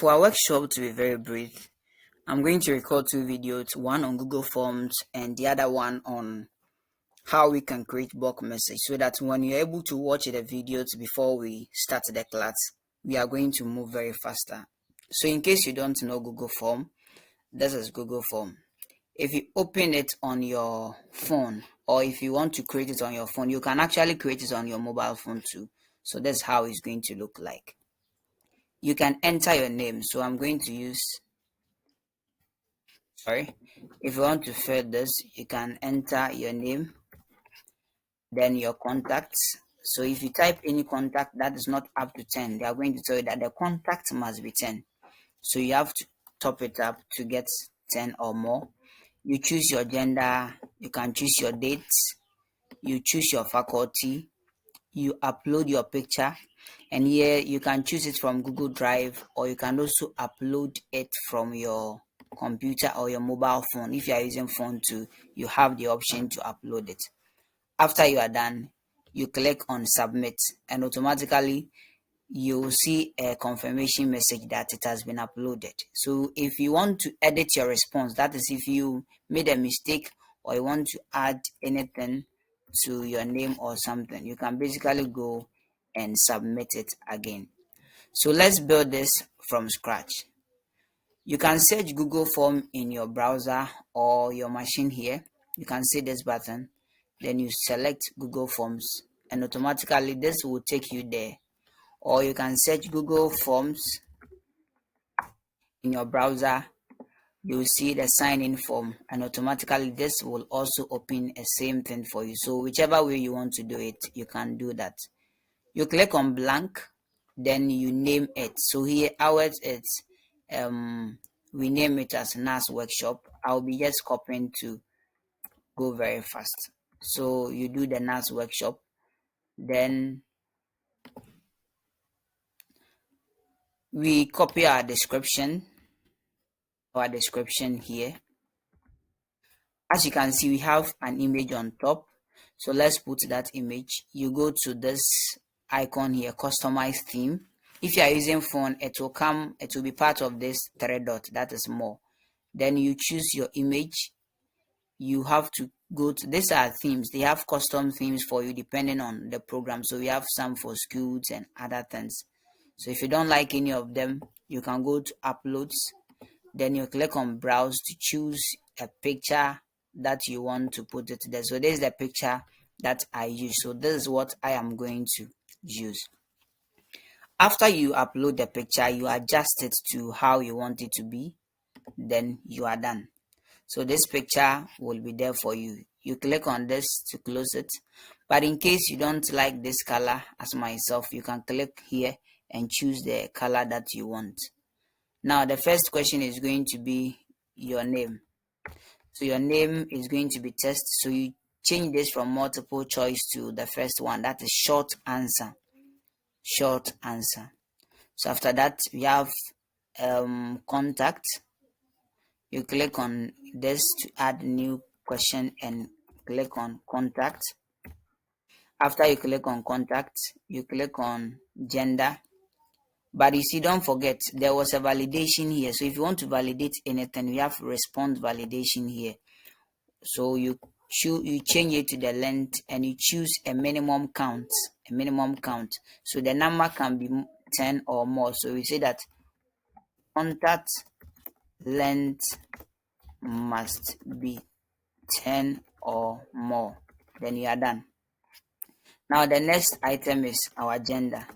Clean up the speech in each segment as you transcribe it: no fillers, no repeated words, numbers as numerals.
For our workshop to be very brief, I'm going to record two videos, one on Google Forms and the other one on how we can create bulk message, so that when you're able to watch the videos before we start the class, we are going to move very faster. So in case you don't know Google Form, this is Google Form. If you open it on your phone, or if you want to create it on your phone, you can actually create it on your mobile phone too. So that's how it's going to look like. You can enter your name. So I'm going to use, if you want to fill this, you can enter your name, then your contacts. So if you type any contact that is not up to 10, they are going to tell you that the contact must be 10. So you have to top it up to get 10 or more. You choose your gender, you can choose your dates, you choose your faculty, you upload your picture, and here you can choose it from Google Drive, or you can also upload it from your computer or your mobile phone. If you are using phone too, you have the option to upload it. After you are done, you click on submit, and automatically you will see a confirmation message that it has been uploaded. So if you want to edit your response, that is if you made a mistake or you want to add anything to your name or something, you can basically go and submit it again. So let's build this from scratch. You can search Google Form in your browser or your machine here. You can see this button, then you select Google Forms, and automatically this will take you there. Or you can search Google Forms in your browser. You'll see the sign in form, and automatically this will also open a same thing for you. So whichever way you want to do it, you can do that. You click on blank, then you name it. So here ours it's we name it as NAS Workshop. I'll be just copying to go very fast. So you do the NAS Workshop, then we copy our description here. As you can see, we have an image on top, so let's put that image. You go to this icon here, customize theme. If you are using phone, it will be part of this three dot, that is more. Then you choose your image. You have to go to, these are themes, they have custom themes for you depending on the program. So we have some for schools and other things. So if you don't like any of them, you can go to uploads, then you click on browse to choose a picture that you want to put it there. So this is the picture that I use, so this is what I am going to use. After you upload the picture, you adjust it to how you want it to be, then you are done. So this picture will be there for you. You click on this to close it, but in case you don't like this color as myself, you can click here and choose the color that you want. Now the first question is going to be your name. So your name is going to be test. So you change this from multiple choice to the first one, that is short answer. Short answer. So after that we have contact. You click on this to add new question and click on contact. After you click on contact, you click on gender. But you see, don't forget there was a validation here. So if you want to validate anything, we have response validation here. So you change it to the length and you choose a minimum count. So the number can be 10 or more. So we say that contact length must be 10 or more. Then you are done. Now the next item is our gender,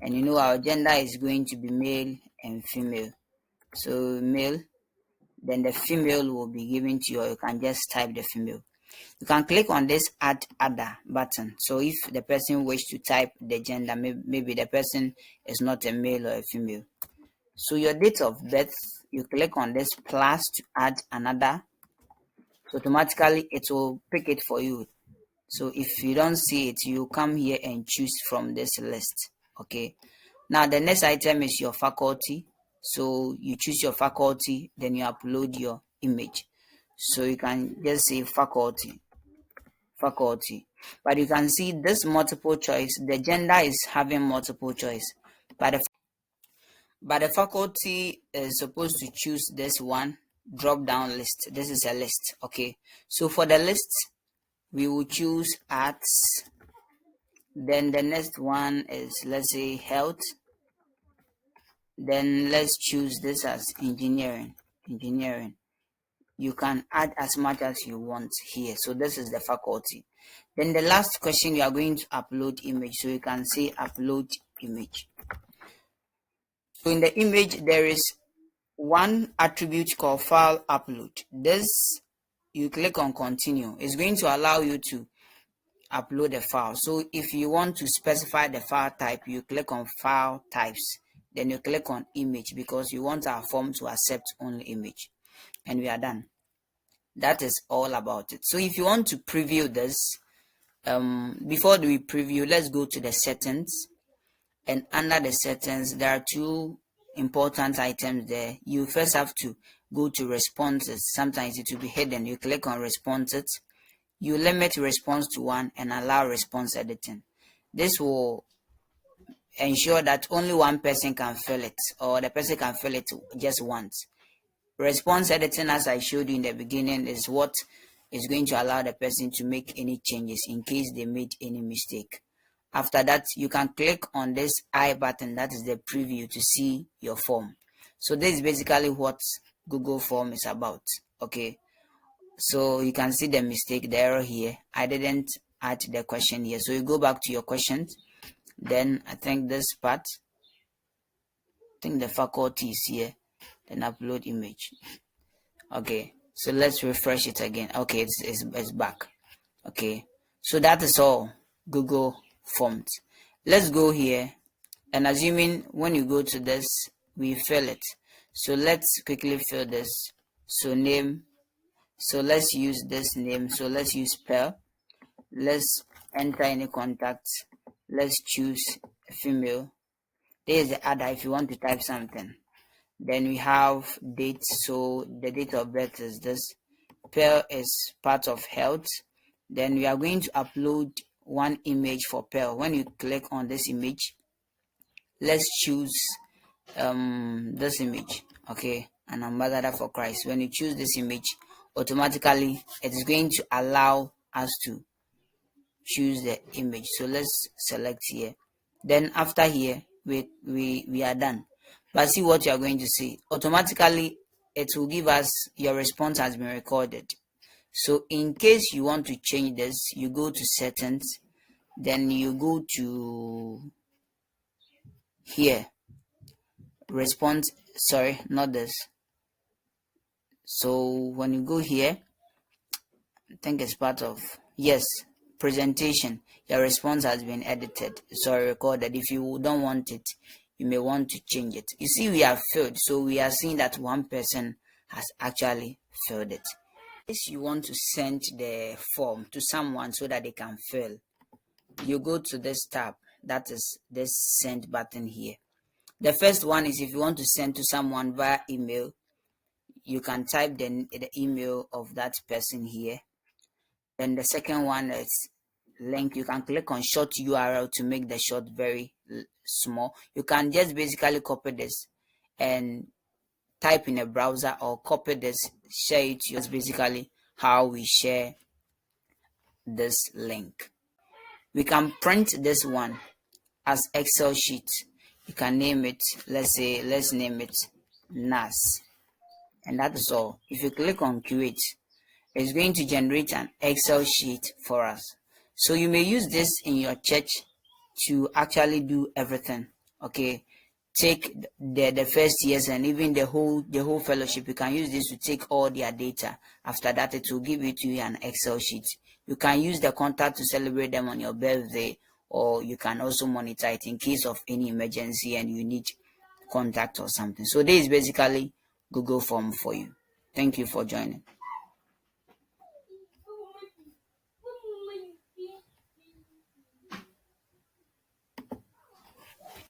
and you know our gender is going to be male and female. So male, then the female will be given to you, or you can just type the female. You can click on this add other button. So if the person wish to type the gender, maybe the person is not a male or a female. So your date of birth, you click on this plus to add another. So automatically it will pick it for you. So if you don't see it, you come here and choose from this list. Okay. Now the next item is your faculty. So you choose your faculty, then you upload your image. So you can just say faculty. But you can see this multiple choice, the gender is having multiple choice, but but the faculty is supposed to choose this one drop down list. This is a list. Okay, so for the list we will choose arts. Then the next one is, let's say, health. Then let's choose this as engineering. You can add as much as you want here. So this is the faculty. Then the last question, you are going to upload image. So you can say upload image. So in the image there is one attribute called file upload. This, you click on continue. It's going to allow you to upload a file. So if you want to specify the file type, you click on file types, then you click on image, because you want our form to accept only image, and we are done. That is all about it. So if you want to preview this, before we preview, let's go to the settings, and under the settings there are two important items there. You first have to go to responses. Sometimes it will be hidden. You click on responses, you limit response to 1 and allow response editing. This will ensure that only one person can fill it, or the person can fill it just once. Response editing, as I showed you in the beginning, is what is going to allow the person to make any changes in case they made any mistake. After that, you can click on this I button, that is the preview, to see your form. So this is basically what Google Form is about. Okay, so you can see the mistake, the error here. I didn't add the question here, so you go back to your questions. Then I think this part, I think the faculty is here, then upload image. Okay, so let's refresh it again. Okay, it's back. Okay, so that is all Google Forms. Let's go here, and assuming when you go to this we fill it, so let's quickly fill this. So name, so let's use this name, so let's use spell. Let's enter any contacts. Let's choose female. There is the other if you want to type something. Then we have date, so the date of birth is this. Pearl is part of health. Then we are going to upload one image for Pearl. When you click on this image, let's choose this image. Okay, an ambassador for Christ. When you choose this image, automatically it is going to allow us to choose the image. So let's select here. Then after here we are done. But see what you are going to see. Automatically it will give us your response has been recorded. So in case you want to change this, you go to settings, then you go to here, response, sorry, not this. So when you go here, I think it's part of, yes, presentation, your response has been edited, sorry, recorded. If you don't want it, you may want to change it. You see, we have filled, so we are seeing that one person has actually filled it. If you want to send the form to someone so that they can fill, you go to this tab, that is this send button here. The first one is if you want to send to someone via email, you can type the email of that person here. Then the second one is link. You can click on short URL to make the short very small. You can just basically copy this and type in a browser, or copy this, share it. That's basically how we share this link. We can print this one as Excel sheet. You can name it, let's name it NAS, and that is all. If you click on create, it's going to generate an Excel sheet for us. So you may use this in your church to actually do everything. Okay, take the first years and even the whole fellowship. You can use this to take all their data. After that, it will give it to you an Excel sheet. You can use the contact to celebrate them on your birthday, or you can also monitor it in case of any emergency and you need contact or something. So this is basically Google Form for you. Thank you for joining.